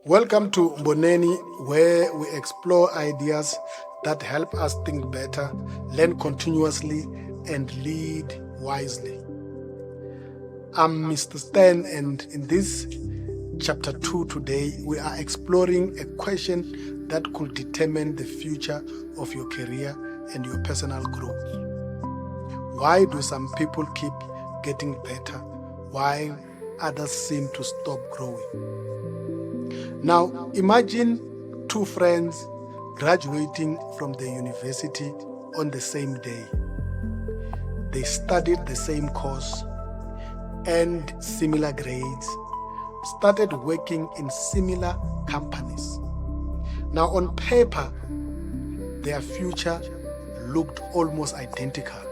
Welcome to Mboneni, where we explore ideas that help us think better, learn continuously, and lead wisely. I'm Mr. Stan, and in this chapter 2 today, we are exploring a question that could determine the future of your career and your personal growth. Why do some people keep getting better while others seem to stop growing? Now, imagine two friends graduating from the university on the same day. They studied the same course, earned similar grades, started working in similar companies. Now, on paper, their future looked almost identical.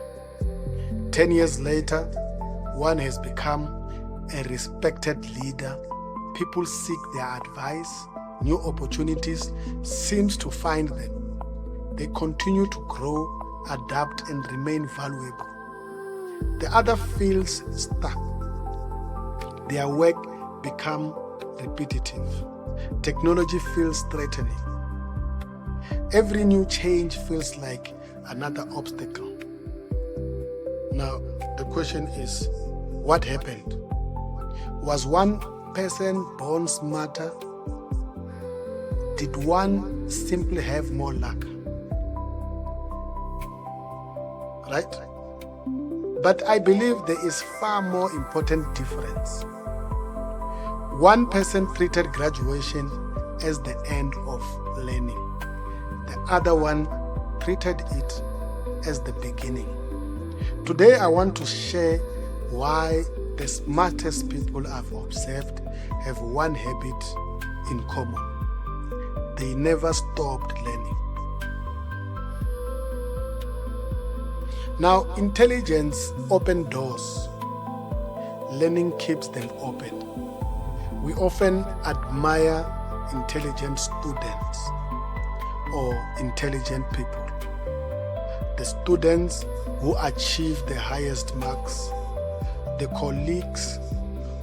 10 years later, one has become a respected leader. People seek their advice, new opportunities seems to find them. They continue to grow, adapt, and remain valuable. The other feels stuck. Their work become repetitive. Technology feels threatening. Every new change feels like another obstacle. Now, the question is, what happened? Was one person born smarter? Did one simply have more luck? Right? But I believe there is far more important difference. One person treated graduation as the end of learning. The other one treated it as the beginning. Today I want to share why the smartest people I've observed have one habit in common. They never stopped learning. Now, intelligence opens doors. Learning keeps them open. We often admire intelligent students or intelligent people. The students who achieve the highest marks, the colleagues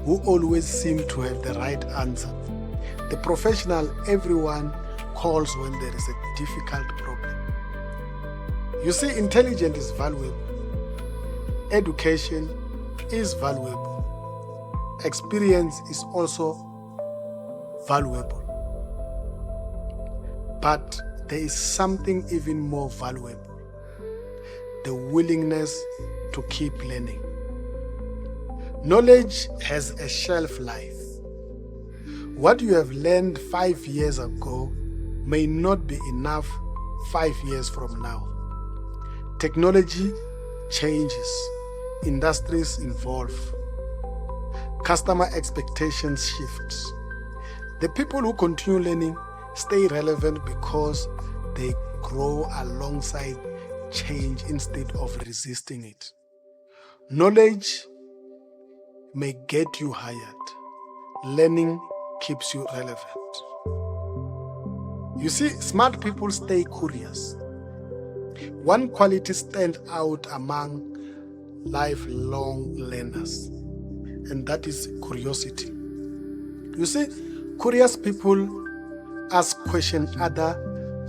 who always seem to have the right answer, the professional everyone calls when there is a difficult problem. You see, intelligence is valuable. Education is valuable. Experience is also valuable. But there is something even more valuable: the willingness to keep learning. Knowledge has a shelf life. What you have learned 5 years ago may not be enough 5 years from now. Technology changes, industries evolve, customer expectations shift. The people who continue learning stay relevant because they grow alongside change instead of resisting it. Knowledge may get you hired. Learning keeps you relevant. You see, smart people stay curious. One quality stands out among lifelong learners, and that is curiosity. You see, curious people ask questions others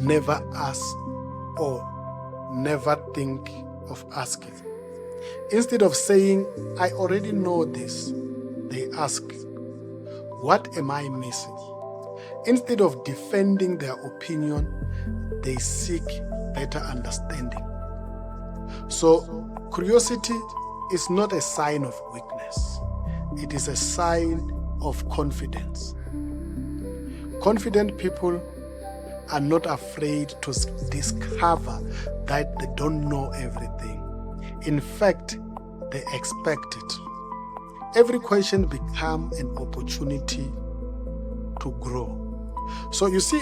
never ask or never think of asking. Instead of saying, I already know this, they ask, what am I missing? Instead of defending their opinion, they seek better understanding. So, curiosity is not a sign of weakness. It is a sign of confidence. Confident people are not afraid to discover that they don't know everything. In fact, they expect it. Every question becomes an opportunity to grow. So you see,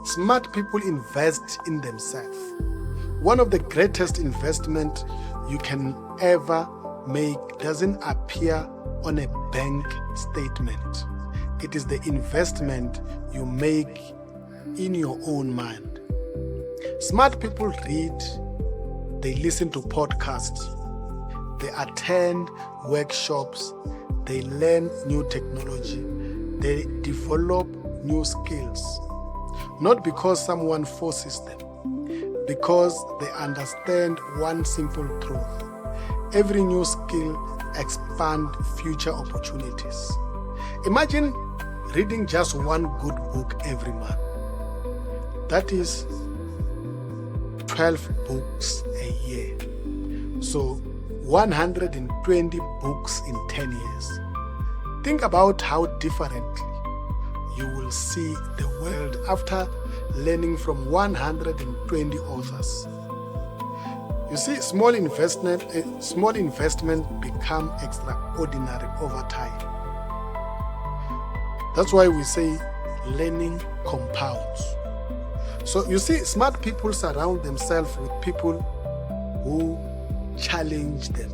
smart people invest in themselves. One of the greatest investments you can ever make doesn't appear on a bank statement. It is the investment you make in your own mind. Smart people read, they listen to podcasts, they attend workshops, they learn new technology, they develop new skills, not because someone forces them, because they understand one simple truth. Every new skill expands future opportunities. Imagine reading just one good book every month. That is 12 books a year. So 120 books in 10 years. Think about how differently you will see the world after learning from 120 authors. You see, small investment become extraordinary over time. That's why we say learning compounds. So you see, smart people surround themselves with people who challenge them.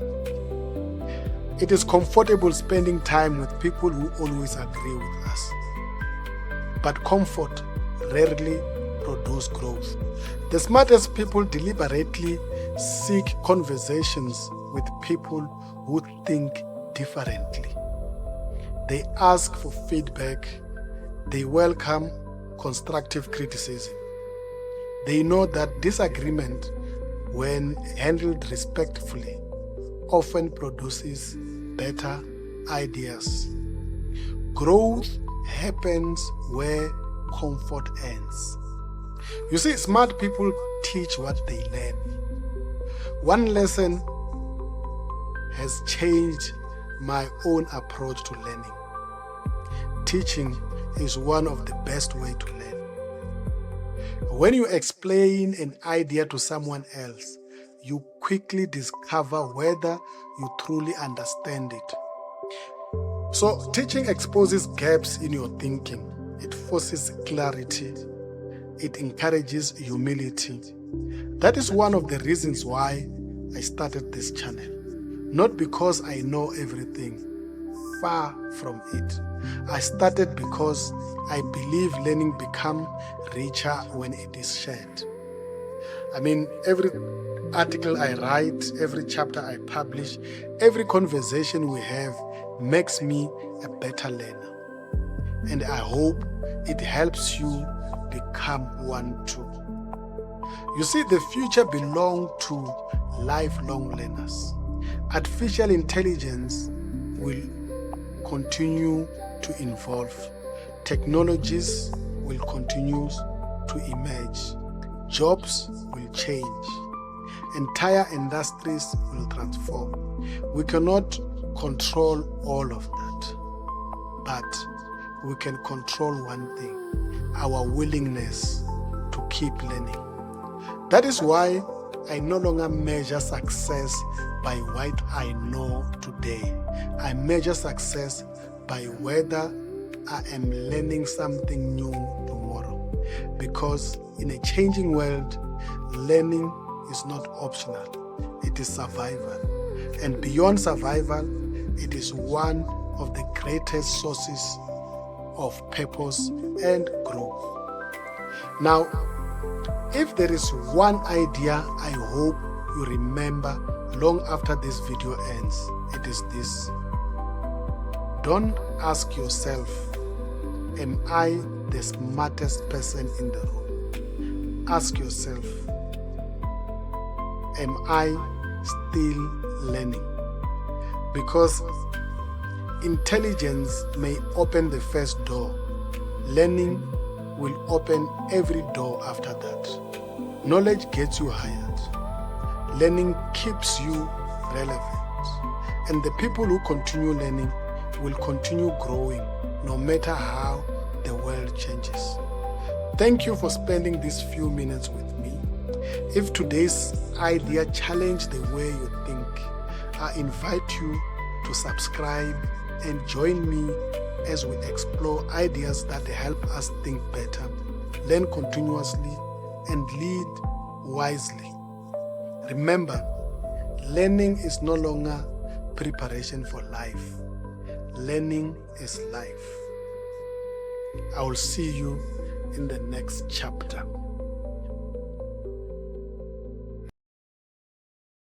It is comfortable spending time with people who always agree with us. But comfort rarely produces growth. The smartest people deliberately seek conversations with people who think differently. They ask for feedback. They welcome constructive criticism. They know that disagreement, when handled respectfully, often produces better ideas. Growth happens where comfort ends. You see, smart people teach what they learn. One lesson has changed my own approach to learning. Teaching is one of the best ways to learn. When you explain an idea to someone else, you quickly discover whether you truly understand it. So, teaching exposes gaps in your thinking. It forces clarity. It encourages humility. That is one of the reasons why I started this channel. Not because I know everything. Far from it. I started because I believe learning becomes richer when it is shared. I mean, every article I write, every chapter I publish, every conversation we have makes me a better learner. And I hope it helps you become one too. You see, the future belongs to lifelong learners. Artificial intelligence will continue to evolve. Technologies will continue to emerge. Jobs will change. Entire industries will transform. We cannot control all of that, but we can control one thing: our willingness to keep learning. That is why I no longer measure success by what I know today. I measure success by whether I am learning something new tomorrow. Because in a changing world, learning is not optional. It is survival. And beyond survival, it is one of the greatest sources of purpose and growth. Now, if there is one idea I hope you remember long after this video ends, it is this. Don't ask yourself, am I the smartest person in the room? Ask yourself, am I still learning? Because intelligence may open the first door. Learning will open every door after that. Knowledge gets you hired. Learning keeps you relevant. And the people who continue learning will continue growing no matter how the world changes. Thank you for spending these few minutes with me. If today's idea challenged the way you think, I invite you to subscribe and join me as we explore ideas that help us think better, learn continuously, and lead wisely. Remember, learning is no longer preparation for life. Learning is life. I will see you in the next chapter.